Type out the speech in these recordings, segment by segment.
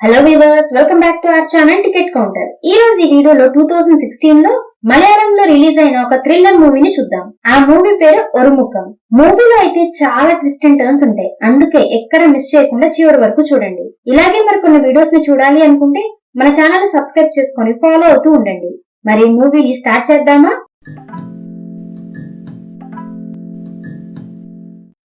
Hello viewers, welcome back to our channel ticket counter. ఈ రోజు ఈ వీడియోలో 2016 లో మలయాళంలో రిలీజ్ అయిన ఒక థ్రిల్లర్ మూవీని చూద్దాం. ఆ మూవీ పేరు ఒరుముఖం. మూవీలో అయితే చాలా ట్విస్ట్ అండ్ టర్న్స్ ఉంటాయి, అందుకే ఎక్కడ మిస్ చేయకుండా చివరి వరకు చూడండి. ఇలాగే మరికొన్ని వీడియోస్ ని చూడాలి అనుకుంటే మన ఛానల్ ని సబ్స్క్రైబ్ చేసుకొని ఫాలో అవుతూ ఉండండి. మరి మూవీని స్టార్ట్ చేద్దామా?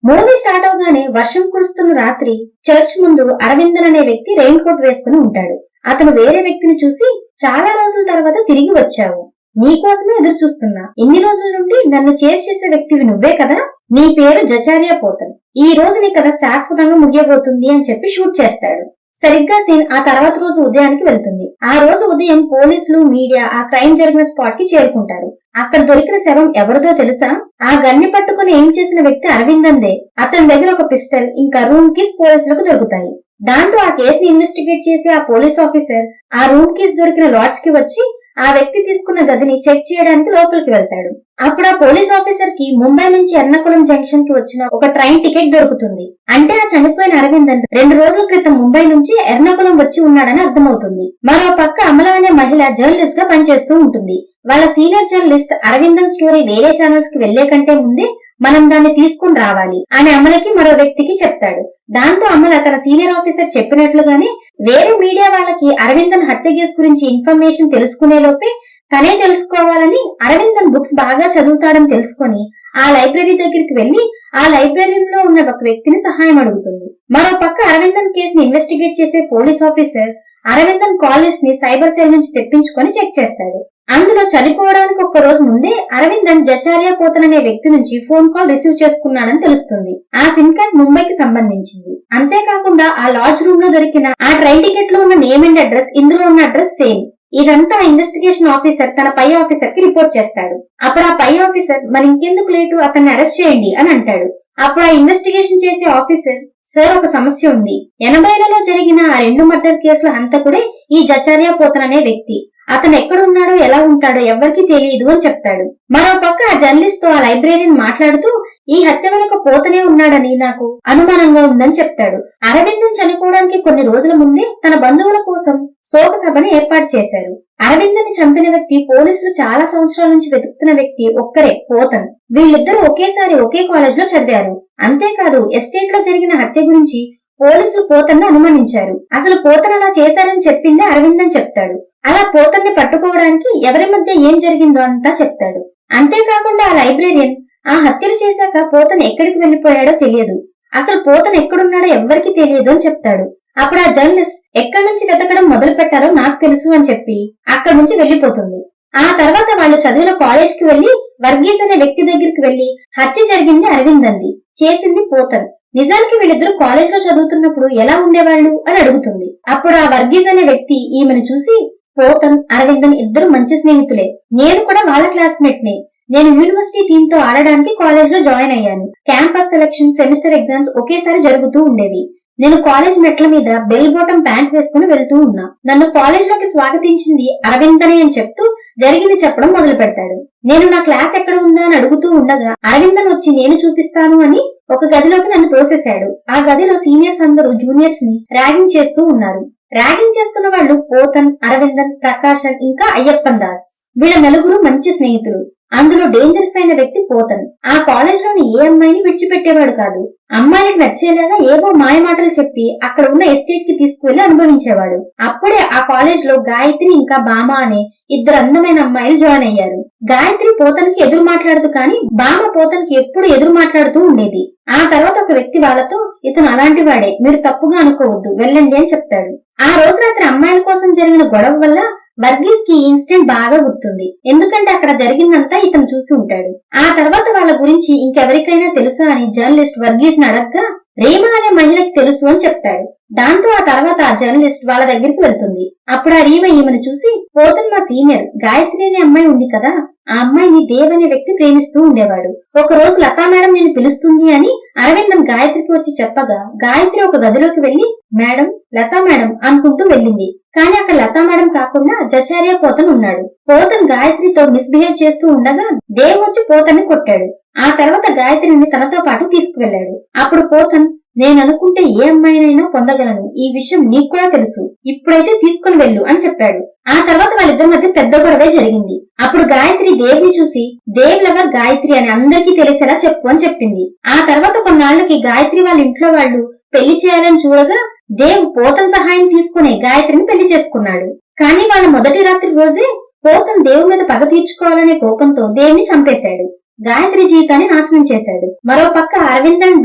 మూవీ స్టార్ట్ అవగానే వర్షం కురుస్తున్న రాత్రి చర్చ్ ముందు అరవిందన్ అనే వ్యక్తి రెయిన్ కోట్ వేసుకుని ఉంటాడు. అతను వేరే వ్యక్తిని చూసి, చాలా రోజుల తర్వాత తిరిగి వచ్చావు, నీకోసమే ఎదురు చూస్తున్నా. ఇన్ని రోజుల నుండి నన్ను చేసి చేసే వ్యక్తివి నువ్వే కదా, నీ పేరు జచారియా పోతన్, ఈ రోజు నీ కథ శాశ్వతంగా ముగియబోతుంది అని చెప్పి షూట్ చేస్తాడు. సరిగ్గా సీన్ ఆ తర్వాత రోజు ఉదయానికి వెళ్తుంది. ఆ రోజు ఉదయం పోలీసులు, మీడియా ఆ క్రైమ్ జరిగిన స్పాట్ కి చేరుకుంటారు. అక్కడ దొరికిన శవం ఎవరిదో తెలుసా? ఆ గన్ని పట్టుకుని ఏం చేసిన వ్యక్తి అరవిందందే. అతని దగ్గర ఒక పిస్టల్, ఇంకా రూమ్ కీస్ పోలీసులకు దొరుకుతాయి. దాంతో ఆ కేసుని ఇన్వెస్టిగేట్ చేసి ఆ పోలీస్ ఆఫీసర్ ఆ రూమ్ కీస్ దొరికిన లాడ్జ్ కి వచ్చి ఆ వ్యక్తి తీసుకున్న గదిని చెక్ చేయడానికి లోపలికి వెళ్తాడు. అప్పుడు ఆ పోలీస్ ఆఫీసర్ కి ముంబై నుంచి ఎర్నాకుళం జంక్షన్ కి వచ్చిన ఒక ట్రైన్ టికెట్ దొరుకుతుంది. అంటే ఆ చనిపోయిన అరవిందన్ 2 రోజుల క్రితం ముంబై నుంచి ఎర్నాకుళం వచ్చి ఉన్నాడని అర్థమవుతుంది. మరో పక్క అమల అనే మహిళ జర్నలిస్ట్ గా పనిచేస్తూ ఉంటుంది. వాళ్ళ సీనియర్ జర్నలిస్ట్ అరవిందన్ స్టోరీ వేరే ఛానల్స్ కి వెళ్లే కంటే ముందే మనం దాన్ని తీసుకుని రావాలి అని అమలకి మరో వ్యక్తికి చెప్తాడు. దాంతో అమల తన సీనియర్ ఆఫీసర్ చెప్పినట్లుగానే వేరే మీడియా వాళ్ళకి అరవిందన్ హత్య కేసు గురించి ఇన్ఫర్మేషన్ తెలుసుకునే లోపే తనే తెలుసుకోవాలని, అరవిందన్ బుక్స్ బాగా చదువుతాడని తెలుసుకొని ఆ లైబ్రరీ దగ్గరికి వెళ్లి ఆ లైబ్రరీలో ఉన్న ఒక వ్యక్తిని సహాయం అడుగుతుంది. మరో పక్క అరవిందన్ కేసుని ఇన్వెస్టిగేట్ చేసే police officer Aravindan call list ని సైబర్ సెల్ నుంచి తెప్పించుకొని చెక్ చేస్తాడు. అందులో చనిపోవడానికి 1 రోజు ముందే అరవిందన్ జచారియా పోతన్ అనే వ్యక్తి నుంచి ఫోన్ కాల్ రిసీవ్ చేసుకున్నాడని తెలుస్తుంది. ఆ సిమ్ కార్డ్ ముంబైకి సంబంధించింది. అంతేకాకుండా ఆ లాడ్జ్ రూమ్ లో దొరికిన ఆ ట్రైన్ టికెట్ లో ఉన్న నేమ్ అండ్ అడ్రస్, ఇందులో ఉన్న అడ్రస్ సేమ్. ఇదంతా ఇన్వెస్టిగేషన్ ఆఫీసర్ తన పై ఆఫీసర్ కి రిపోర్ట్ చేస్తాడు. అప్పుడు ఆ పై ఆఫీసర్ మరి ఇంకెందుకు లేటు, అతన్ని అరెస్ట్ చేయండి అని అంటాడు. అప్పుడు ఆ ఇన్వెస్టిగేషన్ చేసే ఆఫీసర్, సార్ ఒక సమస్య ఉంది, 80లలో జరిగిన ఆ 2 మర్డర్ కేసుల హంతకుడే ఈ జచారియా పోతన్ అనే వ్యక్తి. అతను ఎక్కడున్నాడో ఎలా ఉంటాడో ఎవరికీ తెలియదు అని చెప్తాడు. మరో పక్క ఆ జర్నలిస్ట్ తో ఆ లైబ్రేరియన్ మాట్లాడుతూ, ఈ హత్య వెనుక పోతనే ఉన్నాడని నాకు అనుమానంగా ఉందని చెప్తాడు. అరవిందన్ చనిపోవడానికి కొన్ని రోజుల ముందే తన బంధువుల కోసం శోక సభని ఏర్పాటు చేశారు. అరవిందన్ చంపిన వ్యక్తి పోలీసులు చాలా సంవత్సరాల నుంచి వెతుకుతున్న వ్యక్తి ఒక్కరే, పోతన్. వీళ్ళిద్దరూ ఒకేసారి ఒకే కాలేజ్ లో చదివారు. అంతేకాదు ఎస్టేట్ లో జరిగిన హత్య గురించి పోలీసులు పోతన్ను అనుమానించారు. అసలు పోతన్ అలా చేశారని చెప్పిందే అరవిందన్ చెప్తాడు. అలా పోతన్ని పట్టుకోవడానికి ఎవరి మధ్య ఏం జరిగిందో అంతా చెప్తాడు. అంతేకాకుండా ఆ లైబ్రేరియన్ ఆ హత్యలు చేశాక పోతన్ ఎక్కడికి వెళ్లిపోయాడో తెలియదు, అసలు పోతన్ ఎక్కడున్నాడో ఎవ్వరికీ తెలియదు అని చెప్తాడు. అప్పుడు ఆ జర్నలిస్ట్ ఎక్కడి నుంచి వెతకడం మొదలు పెట్టారో నాకు తెలుసు అని చెప్పి అక్కడి నుంచి వెళ్లిపోతుంది. ఆ తర్వాత వాళ్ళు చదివిన కాలేజ్ కి వెళ్లి వర్గీస్ అనే వ్యక్తి దగ్గరికి వెళ్లి హత్య జరిగింది అరవిందంది, చేసింది పోతన్, నిజానికి వీళ్ళిద్దరూ కాలేజ్ లో చదువుతున్నప్పుడు ఎలా ఉండేవాళ్ళు అని అడుగుతుంది. అప్పుడు ఆ వర్గీస్ అనే వ్యక్తి ఈమెను చూసి, పోతన్, అరవిందన్ ఇద్దరు మంచి స్నేహితులే, నేను కూడా వాళ్ళ క్లాస్మేట్ నే, నేను యూనివర్సిటీ టీమ్ తో ఆడడానికి కాలేజ్ లో జాయిన్ అయ్యాను. క్యాంపస్ సెలక్షన్, సెమిస్టర్ ఎగ్జామ్స్ ఒకేసారి జరుగుతూ ఉండేవి. నేను కాలేజ్ మెట్ల మీద బెల్ బాటమ్ ప్యాంట్ వేసుకుని వెళ్తూ ఉన్నా. నన్ను కాలేజ్ లోకి స్వాగతించింది అరవిందనే అని చెప్తూ జరిగింది చెప్పడం మొదలు పెడతాడు. నేను నా క్లాస్ ఎక్కడ ఉందా అని అడుగుతూ ఉండగా అరవిందన్ వచ్చి నేను చూపిస్తాను అని ఒక గదిలోకి నన్ను తోసేశాడు. ఆ గదిలో సీనియర్స్ అందరూ జూనియర్స్ ని ర్యాగింగ్ చేస్తూ ఉన్నారు. ర్యాగింగ్ చేస్తున్న వాళ్ళు పోతన్, అరవిందన్, ప్రకాశన్ ఇంకా అయ్యప్పన్ దాస్. వీళ్ళ నలుగురు మంచి స్నేహితులు. అందులో డేంజరస్ అయిన వ్యక్తి పోతన్. ఆ కాలేజ్ లోని ఏ అమ్మాయిని విడిచిపెట్టేవాడు కాదు. అమ్మాయిలకు నచ్చేలాగా ఏవో మాయమాటలు చెప్పి అక్కడ ఉన్న ఎస్టేట్ కి తీసుకువెళ్లి అనుభవించేవాడు. అప్పుడే ఆ కాలేజ్ లో గాయత్రి ఇంకా బామ అనే 2 అందమైన అమ్మాయిలు జాయిన్ అయ్యారు. గాయత్రి పోతన్కి ఎదురు మాట్లాడదు కానీ బామ పోతన్కి ఎప్పుడు ఎదురు మాట్లాడుతూ ఉండేది. ఆ తర్వాత ఒక వ్యక్తి వాళ్ళతో, ఇతను అలాంటి వాడే, మీరు తప్పుగా అనుకోవద్దు, వెళ్ళండి అని చెప్తాడు. ఆ రోజు రాత్రి అమ్మాయిల కోసం జరిగిన గొడవ వల్ల వర్గీస్ కి ఈ ఇన్సిడెంట్ బాగా గుర్తుంది, ఎందుకంటే అక్కడ జరిగిందంతా ఇతను చూసి ఉంటాడు. ఆ తర్వాత వాళ్ళ గురించి ఇంకెవరికైనా తెలుసా అని జర్నలిస్ట్ వర్గీస్ ని అడగ్గా రీమా అనే మహిళకి తెలుసు అని చెప్తాడు. దాంతో ఆ తర్వాత ఆ జర్నలిస్ట్ వాళ్ళ దగ్గరికి వెళ్తుంది. అప్పుడు ఆ రీమా ఈమెను చూసి, పోతన్ మా సీనియర్ గాయత్రి అనే అమ్మాయి ఉంది కదా, ఆ అమ్మాయిని దేవ్ అనే వ్యక్తి ప్రేమిస్తూ ఉండేవాడు. ఒక రోజు లతా మేడం నేను పిలుస్తుంది అని అరవిందన్ గాయత్రికి వచ్చి చెప్పగా గాయత్రి ఒక గదిలోకి వెళ్లి మేడం, లతా మేడం అనుకుంటూ వెళ్ళింది. కానీ అక్కడ లతా మేడం కాకుండా జచారియా పోతన్ ఉన్నాడు. పోతన్ గాయత్రితో మిస్బిహేవ్ చేస్తూ ఉండగా దేవ్ వచ్చి పోతన్ని కొట్టాడు. ఆ తర్వాత గాయత్రిని తనతో పాటు తీసుకువెళ్లాడు. అప్పుడు పోతన్, నేననుకుంటే ఏ అమ్మాయినైనా పొందగలను, ఈ విషయం నీకు కూడా తెలుసు, ఇప్పుడైతే తీసుకుని వెళ్ళు అని చెప్పాడు. ఆ తర్వాత వాళ్ళిద్దరి మధ్య పెద్ద గొడవే జరిగింది. అప్పుడు గాయత్రి దేవ్ని చూసి దేవ్ లవర్ గాయత్రి అని అందరికీ తెలిసేలా చెప్పు అని చెప్పింది. ఆ తర్వాత కొన్నాళ్లకి గాయత్రి వాళ్ళ ఇంట్లో వాళ్ళు పెళ్లి చేయాలని చూడగా దేవ్ పోతన్ సహాయం తీసుకుని గాయత్రిని పెళ్లి చేసుకున్నాడు. కానీ వాళ్ళ మొదటి రాత్రి రోజే పోతన్ దేవ్ మీద పగ తీర్చుకోవాలనే కోపంతో దేవ్ని చంపేశాడు. గాయత్రి జీవితాన్ని నాశనం చేశాడు. మరో పక్క అరవింద్ అండ్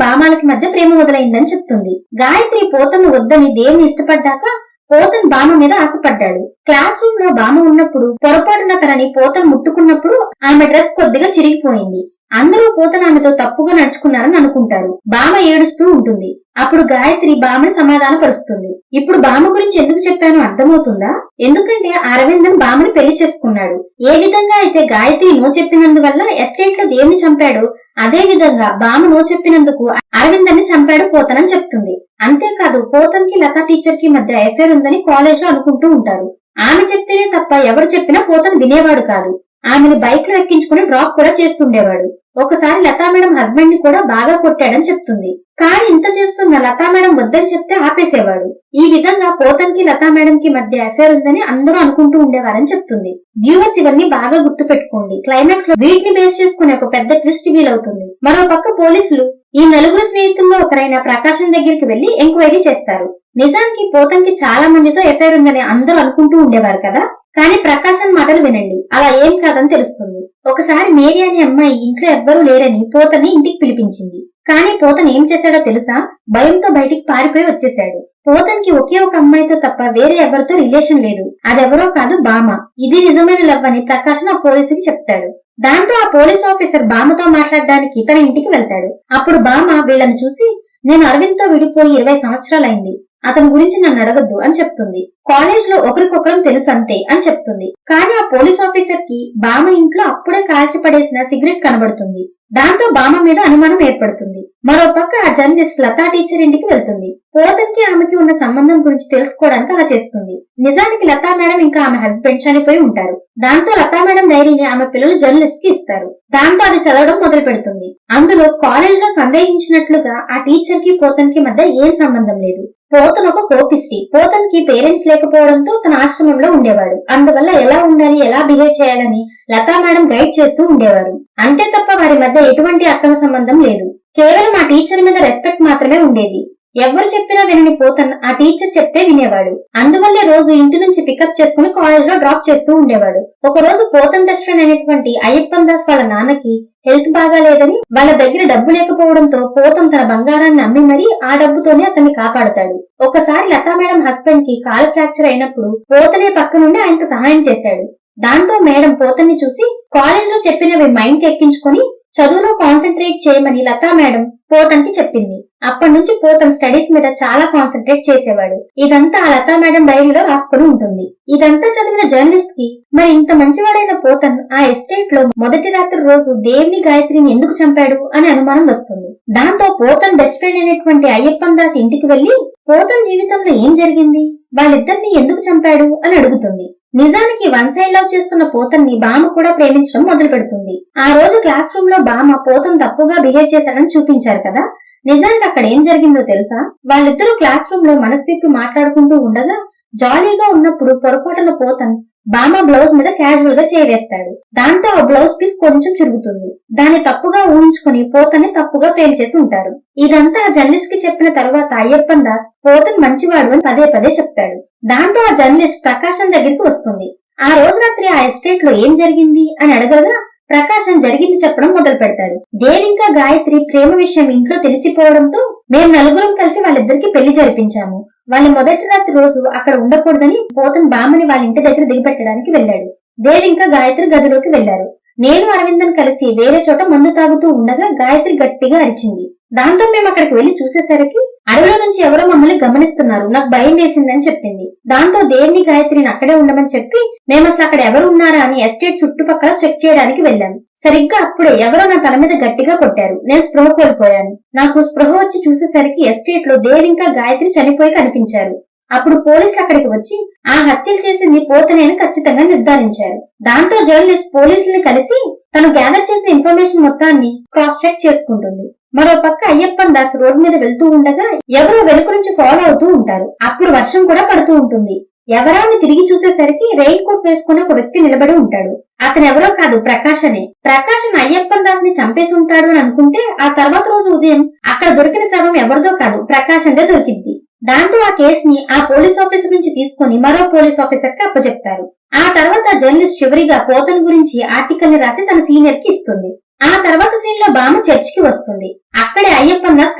బామాలకి మధ్య ప్రేమ మొదలైందని చెప్తుంది. గాయత్రి పోతన్ను వద్దని దేవ్ని ఇష్టపడ్డాక పోతన్ బామ మీద ఆశపడ్డాడు. క్లాస్ రూమ్ లో బామ ఉన్నప్పుడు పొరపాటున తనని పోతన్ ముట్టుకున్నప్పుడు ఆమె డ్రెస్ కొద్దిగా చిరిగిపోయింది. అందరూ పోతన్ ఆమెతో తప్పుగా నడుచుకున్నారని అనుకుంటారు. బామ ఏడుస్తూ ఉంటుంది. అప్పుడు గాయత్రి బామని సమాధానపరుస్తుంది. ఇప్పుడు బామ గురించి ఎందుకు చెప్పానో అర్థమవుతుందా? ఎందుకంటే అరవిందన్ బామని పెళ్లి చేసుకున్నాడు. ఏ విధంగా అయితే గాయత్రి నో చెప్పినందువల్ల ఎస్టేట్ లో దేవ్ని చంపాడు, అదే విధంగా బామ నో చెప్పినందుకు అరవిందన్ ని చంపాడు పోతన్ అని చెప్తుంది. అంతేకాదు పోతన్ కి లతా టీచర్ కి మధ్య అఫైర్ ఉందని కాలేజ్ లో అనుకుంటూ ఉంటారు. ఆమె చెప్తేనే తప్ప ఎవరు చెప్పినా పోతన్ వినేవాడు కాదు. ఆమెను బైక్ లో ఎక్కించుకుని డ్రాప్ కూడా చేస్తుండేవాడు. ఒకసారి లతా మేడం హస్బెండ్ ని కూడా బాగా కొట్టాడని చెప్తుంది. కానీ ఇంత చేస్తున్న లతా మేడం వద్దని చెప్తే ఆపేసేవాడు. ఈ విధంగా పోతన్ కి లతా మేడం కి మధ్య అఫైర్ ఉందని అందరూ అనుకుంటూ ఉండేవారని చెప్తుంది. వ్యూవర్స్ ఇవన్నీ బాగా గుర్తు పెట్టుకోండి. క్లైమాక్స్ లో వీటిని బేస్ చేసుకుని ఒక పెద్ద ట్విస్ట్ వీల్ అవుతుంది. మరో పక్క పోలీసులు ఈ నలుగురు స్నేహితుల్లో ఒకరైన ప్రకాశం దగ్గరికి వెళ్లి ఎంక్వైరీ చేస్తారు. నిజానికి పోతన్ కి చాలా మందితో అఫైర్ ఉందని అందరూ అనుకుంటూ ఉండేవారు కదా. కానీ ప్రకాశం మాటలు వినండి, అలా ఏం కాదని తెలుస్తుంది. ఒకసారి మేరీ అనే అమ్మాయి ఇంట్లో ఎవ్వరూ లేరని పోతన్ని ఇంటికి పిలిపించింది. కానీ పోతన్ ఏం చేశాడో తెలుసా? భయంతో బయటికి పారిపోయి వచ్చేశాడు. పోతన్ కి ఒకే ఒక అమ్మాయితో తప్ప వేరే ఎవరితో రిలేషన్ లేదు. అదెవరో కాదు, బామ. ఇది నిజమైన లవ్ అని ప్రకాశం ఆ పోలీసుకి చెప్తాడు. దాంతో ఆ పోలీస్ ఆఫీసర్ బామతో మాట్లాడడానికి తన ఇంటికి వెళ్తాడు. అప్పుడు బామ వీళ్ళని చూసి, నేను అరవింద్ తో విడిపోయి 20 సంవత్సరాలైంది, అతని గురించి నన్ను అడగద్దు అని చెప్తుంది. కాలేజ్ లో ఒకరికొకరం తెలుసు అంతే అని చెప్తుంది. కానీ ఆ పోలీస్ ఆఫీసర్ కి బామ ఇంట్లో అప్పుడే కాల్చి పడేసిన సిగరెట్ కనబడుతుంది. దాంతో బామ మీద అనుమానం ఏర్పడుతుంది. మరో పక్క ఆ జర్నలిస్ట్ లతా టీచర్ ఇంటికి వెళ్తుంది. పోతన్ కి ఆమెకి ఉన్న సంబంధం గురించి తెలుసుకోవడానికి అలా చేస్తుంది. నిజానికి లతా మేడం ఇంకా ఆమె హస్బెండ్ చనిపోయి ఉంటారు. దాంతో లతా మేడం డైరీని ఆమె పిల్లలు జర్నలిస్ట్ కి ఇస్తారు. దాంతో అది చదవడం మొదలు పెడుతుంది. అందులో కాలేజ్ లో సందేహించినట్లుగా ఆ టీచర్ కి పోతన్ కి మధ్య ఏం సంబంధం లేదు. పోతన్ ఒక కోపిస్టి. పోతన్ కి పేరెంట్స్ లేకపోవడంతో తన ఆశ్రమంలో ఉండేవాడు. అందువల్ల ఎలా ఉండాలి, ఎలా బిహేవ్ చేయాలని లతా మేడం గైడ్ చేస్తూ ఉండేవారు. అంతే తప్ప వారి మధ్య ఎటువంటి అక్రమ సంబంధం లేదు. కేవలం ఆ టీచర్ మీద రెస్పెక్ట్ మాత్రమే ఉండేది. ఎవరు చెప్పినా వినని పోతన్ ఆ టీచర్ చెప్తే వినేవాడు. అందువల్లే రోజు ఇంటి నుంచి పికప్ చేసుకుని కాలేజ్ లో డ్రాప్ చేస్తూ ఉండేవాడు. ఒక రోజు పోతన్ బెస్ట్ ఫ్రెండ్ అయినటువంటి అయ్యప్పన్ దాస్ వాళ్ళ నాన్నకి హెల్త్ బాగాలేదని వాళ్ళ దగ్గర డబ్బు లేకపోవడంతో పోతన్ తన బంగారాన్ని అమ్మి మరీ ఆ డబ్బుతోనే అతన్ని కాపాడుతాడు. ఒకసారి లతా మేడం హస్బెండ్ కి కాలు ఫ్రాక్చర్ అయినప్పుడు పోతనే పక్క నుండి ఆయనకు సహాయం చేశాడు. దాంతో మేడం పోతన్ ని చూసి కాలేజ్ లో చెప్పినవి మైండ్ కి ఎక్కించుకుని చదువులో కాన్సన్ట్రేట్ చేయమని లతా మేడం పోతన్ కి చెప్పింది. అప్పటి నుంచి పోతన్ స్టడీస్ మీద చాలా కాన్సన్ట్రేట్ చేసేవాడు. ఇదంతా ఆ లతా మేడం డైరీలో రాసుకుని ఉంటుంది. ఇదంతా చదివిన జర్నలిస్ట్ కి మరి ఇంత మంచివాడైన పోతన్ ఆ ఎస్టేట్ లో మొదటి రాత్రి రోజు దేవ్ని గాయత్రిని ఎందుకు చంపాడు అని అనుమానం వస్తుంది. దాంతో పోతన్ బెస్ట్ ఫ్రెండ్ అయినటువంటి అయ్యప్పన్ దాస్ ఇంటికి వెళ్లి పోతన్ జీవితంలో ఏం జరిగింది, వాళ్ళిద్దరిని ఎందుకు చంపాడు అని అడుగుతుంది. నిజానికి వన్ సైడ్ లవ్ చేస్తున్న పోతన్ ని బామ కూడా ప్రేమించడం మొదలు పెడుతుంది. ఆ రోజు క్లాస్ రూమ్ లో బామ పోతన్ తప్పుగా బిహేవ్ చేశాడని చూపించారు కదా. నిజానికి అక్కడ ఏం జరిగిందో తెలుసా? వాళ్ళిద్దరూ క్లాస్ రూమ్ లో మనసు విప్పి మాట్లాడుకుంటూ ఉండగా జాలీగా ఉన్నప్పుడు పొరపాటున పోతన్ బామ బ్లౌజ్ మీద క్యాజువల్ గా చేయవేస్తాడు. దాంతో ఆ బ్లౌజ్ పీస్ కొంచెం చురుగుతుంది. దాన్ని తప్పుగా ఊహించుకుని పోతన్ని తప్పుగా ఫ్రేమ్ చేసి ఉంటారు. ఇదంతా ఆ జర్నలిస్ట్ కి చెప్పిన తర్వాత అయ్యప్పన్ దాస్ పోతన్ మంచివాడు అని పదే పదే చెప్తాడు. దాంతో ఆ జర్నలిస్ట్ ప్రకాశం దగ్గరికి వస్తుంది. ఆ రోజు రాత్రి ఆ ఎస్టేట్ లో ఏం జరిగింది అని అడగగా ప్రకాశం జరిగింది చెప్పడం మొదలు పెడతాడు. దేవ్ ఇంకా గాయత్రి ప్రేమ విషయం ఇంట్లో తెలిసిపోవడంతో మేము నలుగురం కలిసి వాళ్ళిద్దరికి పెళ్లి జరిపించాము. వాళ్ళ మొదటి రాత్రి రోజు అక్కడ ఉండకూడదని పోతన్ బామని వాళ్ళ ఇంటి దగ్గర దిగబెట్టడానికి వెళ్లాడు. దేవ్ ఇంకా గాయత్రి గదిలోకి వెళ్లారు. నేను అరవిందన్ కలిసి వేరే చోట మందు తాగుతూ ఉండగా గాయత్రి గట్టిగా అరిచింది. దాంతో మేము అక్కడికి వెళ్లి చూసేసరికి అడవిలో నుంచి ఎవరో మమ్మల్ని గమనిస్తున్నారు, నాకు భయం వేసిందని చెప్పింది. దాంతో దేవ్ని గాయత్రిని అక్కడే ఉండమని చెప్పి మేము అసలు అక్కడ ఎవరు ఉన్నారా అని ఎస్టేట్ చుట్టుపక్కల చెక్ చేయడానికి వెళ్ళాను. సరిగ్గా అప్పుడే ఎవరో నా తల మీద గట్టిగా కొట్టారు. నేను స్పృహ కోల్పోయాను. నాకు స్పృహ వచ్చి చూసేసరికి ఎస్టేట్ లో దేవ్ ఇంకా గాయత్రి చనిపోయి కనిపించారు. అప్పుడు పోలీసులు అక్కడికి వచ్చి ఆ హత్యలు చేసింది పోతనే అని ఖచ్చితంగా నిర్ధారించారు. దాంతో జర్నలిస్ట్ పోలీసుల్ని కలిసి తను గ్యాదర్ చేసిన ఇన్ఫర్మేషన్ మొత్తాన్ని క్రాస్ చెక్ చేసుకుంటుంది. మరో పక్క అయ్యప్పన్ దాస్ రోడ్ మీద వెళ్తూ ఉండగా ఎవరో వెనుక నుంచి ఫాలో అవుతూ ఉంటారు. అప్పుడు వర్షం కూడా పడుతూ ఉంటుంది. ఎవరాన్ని తిరిగి చూసేసరికి రెయిన్ కోట్ వేసుకుని ఒక వ్యక్తి నిలబడి ఉంటాడు. అతను ఎవరో కాదు, ప్రకాశనే. ప్రకాశన్ అయ్యప్పన్ దాస్ ని చంపేసి ఉంటాడు అని అనుకుంటే ఆ తర్వాత రోజు ఉదయం అక్కడ దొరికిన శవం ఎవరిదో కాదు, ప్రకాశందే దొరికింది. దాంతో ఆ కేసుని ఆ పోలీస్ ఆఫీసర్ నుంచి తీసుకుని మరో పోలీస్ ఆఫీసర్ కి అప్పచెప్తారు. ఆ తర్వాత జర్నలిస్ట్ చివరిగా పోతన్ గురించి ఆర్టికల్ ని రాసి తన సీనియర్ కి ఇస్తుంది. ఆ తర్వాత సీన్ లో బామ చర్చికి వస్తుంది. అక్కడే అయ్యప్పన్ దాస్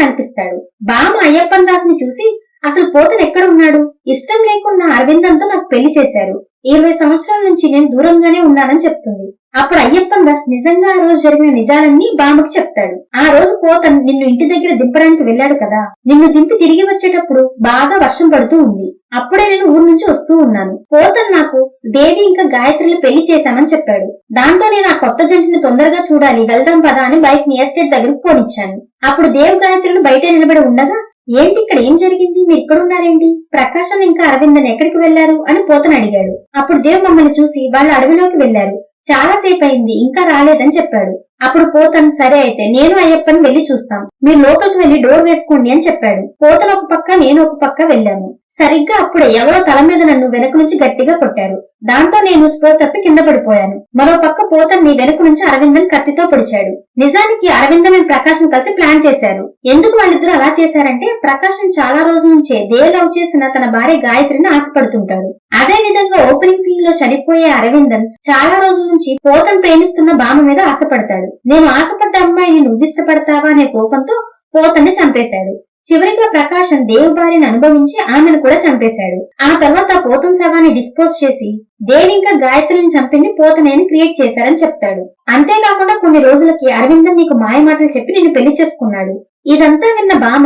కనిపిస్తాడు. బామ అయ్యప్పన్ దాస్ ని చూసి, అసలు పోతన్ ఎక్కడ ఉన్నాడు? ఇష్టం లేకున్నా అరవిందంతో నాకు పెళ్లి చేశారు. 20 సంవత్సరాల నుంచి నేను దూరంగానే ఉన్నానని చెప్తుంది. అప్పుడు అయ్యప్పన్ దాస్ నిజంగా ఆ రోజు జరిగిన నిజాలన్నీ బామకు చెప్తాడు. ఆ రోజు పోతన్ నిన్ను ఇంటి దగ్గర దింపడానికి వెళ్ళాడు కదా, నిన్ను దింపి తిరిగి వచ్చేటప్పుడు బాగా వర్షం పడుతూ ఉంది. అప్పుడే నేను ఊరు నుంచి వస్తూ ఉన్నాను. పోతన్ నాకు దేవి ఇంకా గాయత్రిని పెళ్లి చేశామని చెప్పాడు. దాంతో నేను ఆ కొత్త జంటని తొందరగా చూడాలి, వెళ్దాం పదా అని బైక్ ని ఎస్టేట్ దగ్గరకు పోనిచ్చాను. అప్పుడు దేవ్ గాయత్రులు బయట నిలబడి ఉండగా, ఏంటి ఇక్కడ ఏం జరిగింది, మీరు ఇక్కడున్నారేంటి, ప్రకాశం ఇంకా అరవిందన్ ఎక్కడికి వెళ్లారు అని పోతన్ అడిగాడు. అప్పుడు దేవ్ మమ్మల్ని చూసి వాళ్ళు అడవిలోకి వెళ్లారు, చాలా సేపు అయింది ఇంకా రాలేదని చెప్పాడు. అప్పుడు పోతన్ సరే అయితే నేను అయ్యప్పని వెళ్లి చూస్తాం, మీరు లోపలికి వెళ్లి డోర్ వేసుకోండి అని చెప్పాడు. పోతన్ ఒక పక్క నేను ఒక పక్క వెళ్ళాము. సరిగ్గా అప్పుడే ఎవరో తల మీద నన్ను వెనక నుంచి గట్టిగా కొట్టారు. దాంతో నేను స్పృహ తప్పి కింద పడిపోయాను. మరో పక్క పోతన్ ని వెనక నుంచి అరవిందన్ కత్తితో పొడిచాడు. నిజానికి అరవిందన్ అండ్ ప్రకాశం కలిసి ప్లాన్ చేశారు. ఎందుకు వాళ్ళిద్దరూ అలా చేశారంటే, ప్రకాశం చాలా రోజుల నుంచే దేవ్ లవ్ చేసిన తన భార్య గాయత్రిని ఆశపడుతుంటాడు. అదే విధంగా ఓపెనింగ్ సీన్ లో చనిపోయే అరవిందన్ చాలా రోజుల నుంచి పోతన్ ప్రేమిస్తున్న బామ మీద ఆశపడతాడు. నేను ఆశపడ్డ అమ్మాయిని నువ్వు ఇష్టపడతావా అనే కోపంతో పోతన్ని చంపేశాడు. చివరిగా ప్రకాశం దేవ్ భార్యను అనుభవించి ఆమెను కూడా చంపేశాడు. ఆ తర్వాత పోతన్ శవాన్ని డిస్పోజ్ చేసి దేవ్ ఇంకా గాయత్రిని చంపింది పోతనే అని క్రియేట్ చేశారని చెప్తాడు. అంతేకాకుండా కొన్ని రోజులకి అరవిందన్ నీకు మాయ మాటలు చెప్పి నిన్ను పెళ్లి చేసుకున్నాడు. ఇదంతా విన్న బామ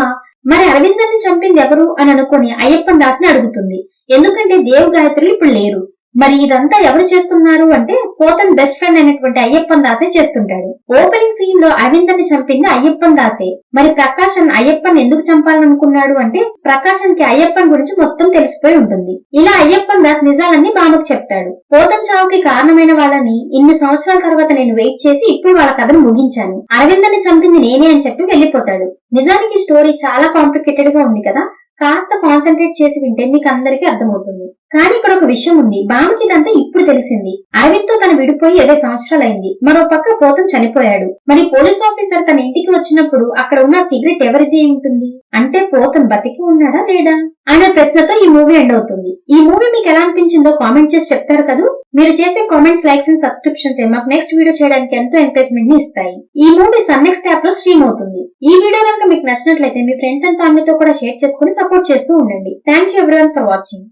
మరి అరవిందన్ ని చంపింది ఎవరు అని అనుకుని అయ్యప్పన్ దాస్ ని అడుగుతుంది. ఎందుకంటే దేవ్ గాయత్రులు ఇప్పుడు లేరు. మరి ఇదంతా ఎవరు చేస్తున్నారు అంటే పోతన్ బెస్ట్ ఫ్రెండ్ అయినటువంటి అయ్యప్పన్ దాసే చేస్తుంటాడు. ఓపెనింగ్ సీన్ లో అరవిందన్ ని చంపింది అయ్యప్పన్ దాసే. మరి ప్రకాశన్ అయ్యప్పన్ ఎందుకు చంపాలనుకున్నాడు అంటే ప్రకాశన్ కి అయ్యప్పన్ గురించి మొత్తం తెలిసిపోయి ఉంటుంది. ఇలా అయ్యప్పన్ దాస్ నిజాలన్నీ బామకు చెప్తాడు. పోతన్ చావుకి కారణమైన వాళ్ళని ఇన్ని సంవత్సరాల తర్వాత నేను వెయిట్ చేసి ఇప్పుడు వాళ్ళ కథను ముగించాను, అరవిందన్ ని చంపింది నేనే అని చెప్పి వెళ్లిపోతాడు. నిజానికి స్టోరీ చాలా కాంప్లికేటెడ్ గా ఉంది కదా, కాస్త కాన్సన్ట్రేట్ చేసి వింటే మీకు అందరికీ అర్థమవుతుంది. కానీ ఇక్కడ ఒక విషయం ఉంది, బామకి ఇదంతా ఇప్పుడు తెలిసింది. అరవింద్ తో తను విడిపోయి 20 సంవత్సరాలైంది. మరో పక్క పోతన్ చనిపోయాడు. మరి పోలీస్ ఆఫీసర్ తన ఇంటికి వచ్చినప్పుడు అక్కడ ఉన్న సిగరెట్ ఎవరిది ఉంటుంది అంటే పోతన్ బతికి ఉన్నాడా లేడా అనే ప్రశ్నతో ఈ మూవీ ఎండ్ అవుతుంది. ఈ మూవీ మీకు ఎలా అనిపించిందో కామెంట్ చేసి చెప్తారు కదా. మీరు చేసే కామెంట్స్, లైక్స్ అండ్ సబ్స్క్రిప్షన్స్ మాకు నెక్స్ట్ వీడియో చేయడానికి ఎంతో ఎంకరేజ్మెంట్ ని ఇస్తాయి. ఈ మూవీ సన్ నెక్స్ట్ యాప్ లో స్ట్రీమ్ అవుతుంది. ఈ వీడియో కనుక మీకు నచ్చినట్లయితే మీ ఫ్రెండ్స్ అండ్ ఫ్యామిలీతో కూడా షేర్ చేసుకుని సపోర్ట్ చేస్తూ ఉండండి. Thank you everyone for watching.